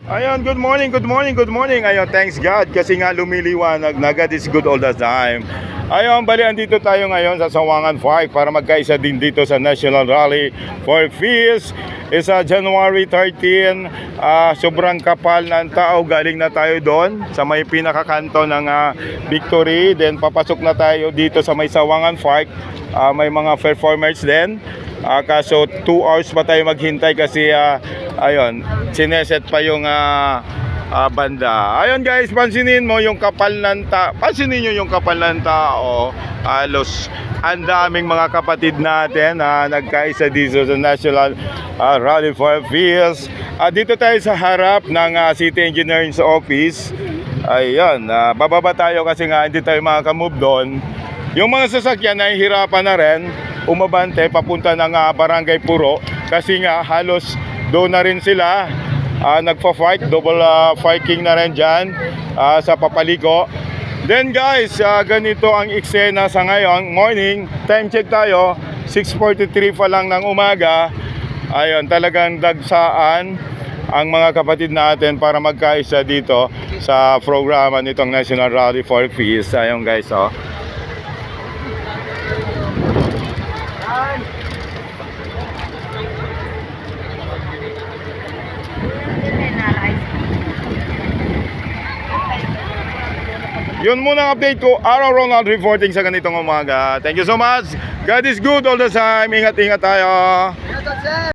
Ayun, good morning, good morning, good morning. Ayun, thanks God kasi nga lumiliwanag na God is good all the time. Ayun, bali andito tayo ngayon sa Sawangan Park para magkaisa din dito sa National Rally for Peace. Isa January 13, sobrang kapal ng tao. Galing na tayo doon sa may pinakakanto ng Victory. Then papasok na tayo dito sa may Sawangan Park. May mga performers din. Kaso 2 hours pa tayo maghintay kasi ayun, sineset pa yung banda. Ayun guys, pansinin mo yung kapal ng tao. Pansinin nyo yung kapal ng tao. Halos ang daming mga kapatid natin na nagkaisa dito sa National Rally for Peace. Dito tayo sa harap ng City Engineering Office. Ayun, bababa tayo kasi nga hindi tayo makakamove doon. Yung mga sasakyan nahihirapan na rin umabante papunta ng Barangay Puro kasi nga halos doon na rin sila nagpa-fight, double fighting na rin dyan sa Papaliko. Then guys, ganito ang eksena sa ngayon. Morning, time check tayo, 6:43 pa lang ng umaga. Ayun, talagang dagsaan ang mga kapatid natin para magkaisa dito sa programa nitong National Rally for Peace. Ayun guys, oh. Yun muna ang update ko. Araw Ronald reporting sa ganitong umaga. Thank you so much. God is good all the time. Ingat-ingat tayo.